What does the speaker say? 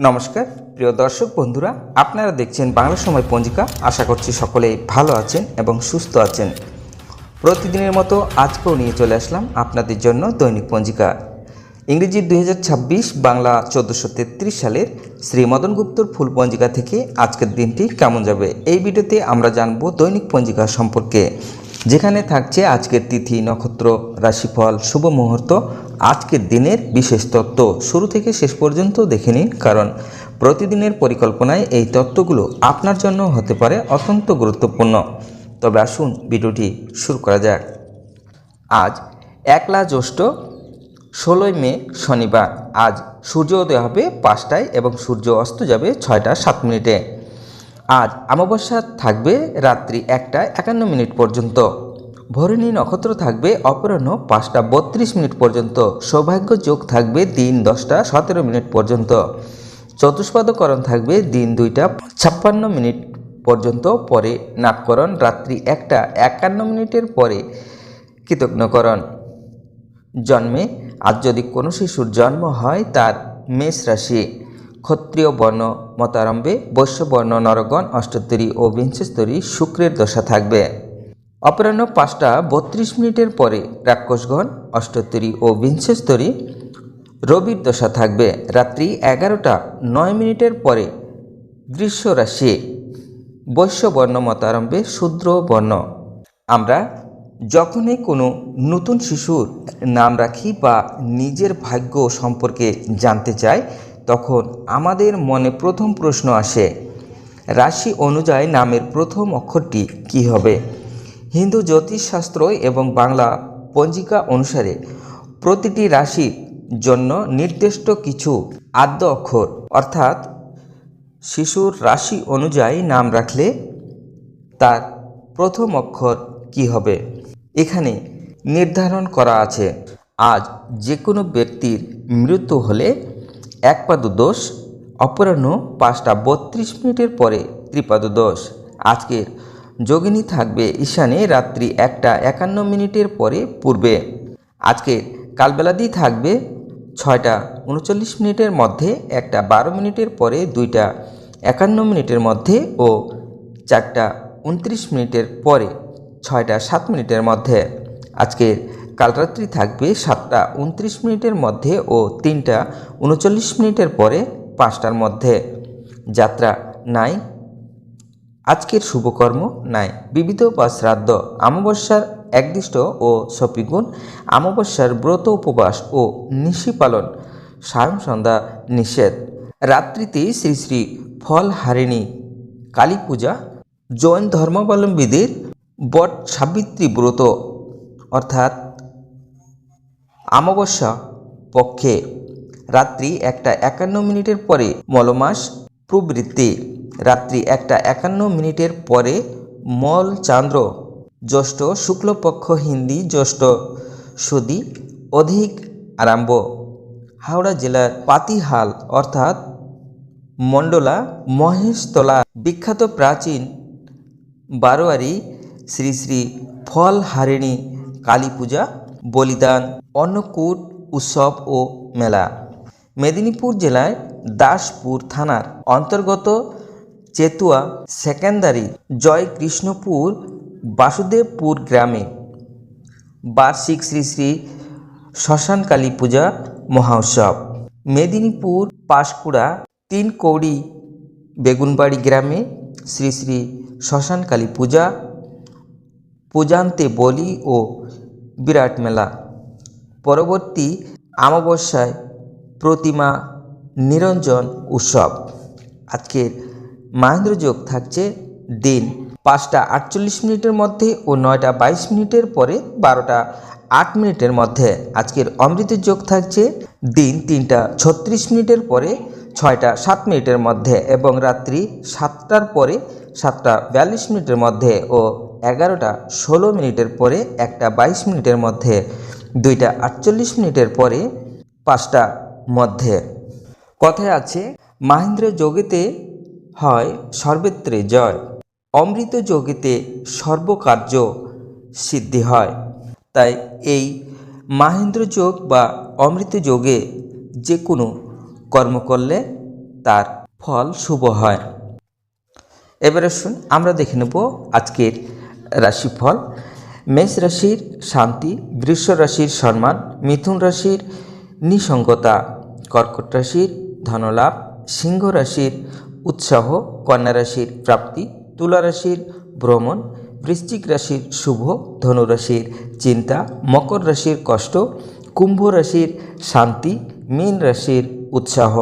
নমস্কার প্রিয় দর্শক বন্ধুরা, আপনারা দেখছেন বাংলা সময় পঞ্জিকা। আশা করছি সকলেই ভালো আছেন এবং সুস্থ আছেন। প্রতিদিনের মতো আজকেও নিয়ে চলে আসলাম আপনাদের জন্য দৈনিক পঞ্জিকা। ইংরেজি 2026, বাংলা 1433 সালের শ্রী মদন গুপ্তর ফুল পঞ্জিকা থেকে আজকের দিনটি কেমন যাবে এই ভিডিওতে আমরা জানব দৈনিক পঞ্জিকা সম্পর্কে, যেখানে থাকছে আজকের তিথি, নক্ষত্র, রাশিফল, শুভ মুহূর্ত, আজকের দিনের বিশেষ তত্ত্ব। শুরু থেকে শেষ পর্যন্ত দেখে নিন, কারণ প্রতিদিনের পরিকল্পনায় এই তত্ত্বগুলো আপনার জন্য হতে পারে অত্যন্ত গুরুত্বপূর্ণ। তবে আসুন ভিডিওটি শুরু করা যাক। আজ 1লা জ্যৈষ্ঠ, 16ই মে, শনিবার। আজ সূর্যোদয় হবে 5টায় এবং সূর্য অস্ত যাবে 6টা 7 মিনিটে। আজ অমাবস্যা থাকবে রাত্রি 1টা 51 মিনিট পর্যন্ত। ভরণী নক্ষত্র থাকবে অপরাহ্ন 5টা 32 মিনিট পর্যন্ত। সৌভাগ্য যোগ থাকবে দিন 10টা 17 মিনিট পর্যন্ত। চতুষ্পাদকরণ থাকবে দিন 2টা 56 মিনিট পর্যন্ত। পরে নাটকরণ রাত্রি 1টা 51 মিনিটের পরে কৃতজ্ঞকরণ। জন্মে আজ যদি কোনো শিশুর জন্ম হয়, তার মেষ রাশি, ক্ষত্রিয় বর্ণ মতারম্ভে, বৈশ্য বর্ণ নরগণ অষ্টোত্তরী ও বিংশস্তরী শুক্রের দশা থাকবে। অপরাহ্ন 5টা 32 মিনিটের পরে রাক্ষসগণ অষ্টোত্তরী ও বিংশস্তরী রবির দশা থাকবে। রাত্রি 11টা 9 মিনিটের পরে বৃষ রাশি, বৈশ্য বর্ণ মতারম্ভে শূদ্র বর্ণ। আমরা যখনই কোনো নতুন শিশুর নাম রাখি বা নিজের ভাগ্য সম্পর্কে জানতে চাই, তখন আমাদের মনে প্রথম প্রশ্ন আসে, রাশি অনুযায়ী নামের প্রথম অক্ষরটি কী হবে? হিন্দু জ্যোতিষশাস্ত্র এবং বাংলা পঞ্জিকা অনুসারে প্রতিটি রাশির জন্য নির্দিষ্ট কিছু আদ্য অক্ষর, অর্থাৎ শিশুর রাশি অনুযায়ী নাম রাখলে তার প্রথম অক্ষর কী হবে এখানে নির্ধারণ করা আছে। আজ যে কোনো ব্যক্তির মৃত্যু হলে একপাদ দোষ, অপরাহ্ন 5টা 32 মিনিটের পরে ত্রিপাদ দোষ। আজকের যোগিনী থাকবে ঈশানে রাত্রি 1টা 51 মিনিটের পরে পূর্বে। আজকের কালবেলাদি থাকবে 6টা 39 মিনিটের মধ্যে, 1টা 12 মিনিটের পরে, 2টা 51 মিনিটের মধ্যে ও 4টা 29 মিনিটের পরে 6টা 7 মিনিটের মধ্যে। আজকের কালরাত্রি থাকবে 7টা 29 মিনিটের মধ্যে ও 3টা 39 মিনিটের পরে 5টার মধ্যে। যাত্রা নাই। আজকের শুভকর্ম নাই। বিবিধ বা শ্রাদ্ধ। অমাবস্যার একদিষ্ট ও সপিগুণ। অমাবস্যার ব্রত উপবাস ও নিশি পালন সায়ং সন্ধ্যা নিষেধ। রাত্রিতে শ্রী শ্রী ফলহারিণী কালী পূজা। জৈন ধর্মাবলম্বীদের বট সাবিত্রী ব্রত, অর্থাৎ অমাবস্যা পক্ষে রাত্রি 1টা 51 মিনিটের পরে মলমাস প্রবৃত্তি। রাত্রি 1টা 51 মিনিটের পরে মল চান্দ্র। জ্যৈষ্ঠ শুক্লপক্ষ হিন্দি জ্যৈষ্ঠ সুদী অধিক আরম্ভ। হাওড়া জেলার পাতিহাল অর্থাৎ মণ্ডলা মহেশতলা বিখ্যাত প্রাচীন বারোয়ারি শ্রী শ্রী ফলহারিণী কালী পূজা, বলিদান, অন্নকূট উৎসব ও মেলা। মেদিনীপুর জেলায় দাসপুর থানার অন্তর্গত চেতুয়া সেকেন্দারি জয়কৃষ্ণপুর বাসুদেবপুর গ্রামে বার্ষিক শ্রী শ্রী শ্মশান কালী পূজা মহোৎসব। মেদিনীপুর পাঁশকুড়া 3 কৌড়ি বেগুনবাড়ি গ্রামে শ্রী শ্রী শ্মশান কালী পূজা, পূজান্তে বলি ও বিরাট মেলা। পরবর্তী অমাবস্যায় প্রতিমা নিরঞ্জন উৎসব। আজকের মাহেন্দ্র যোগ থাকছে দিন 5টা 48 মিনিটের মধ্যে ও 9টা 22 মিনিটের পরে 12টা 8 মিনিটের মধ্যে। আজকের অমৃত যোগ থাকছে দিন 3টা 36 মিনিটের পরে 6টা 7 মিনিটের মধ্যে এবং রাত্রি 7টার পরে 7টা 42 মিনিটের মধ্যে ও 11টা 16 মিনিটের পরে 1টা 22 মিনিটের মধ্যে, 2টা 48 মিনিটের পরে 5টা মধ্যে। কথায় আছে, মাহেন্দ্র যোগেতে হয় সর্বত্রে জয়, অমৃত যোগেতে সর্বকার্য সিদ্ধি হয়। তাই এই মাহেন্দ্র যোগ বা অমৃত যোগে যে কোনো কর্ম করলে তার ফল শুভ হয়। এবার আসুন আমরা দেখে নেব আজকের রাশিফল। মেষ রাশির শান্তি, বৃষ রাশির সম্মান, মিথুন রাশির নিঃসঙ্গতা, কর্কট রাশির ধনলাভ, সিংহ রাশির উৎসাহ, কন্যা রাশির প্রাপ্তি, তুলা রাশির ভ্রমণ, বৃশ্চিক রাশির শুভ, ধনু রাশির চিন্তা, মকর রাশির কষ্ট, কুম্ভ রাশির শান্তি, মীন রাশির উৎসাহ।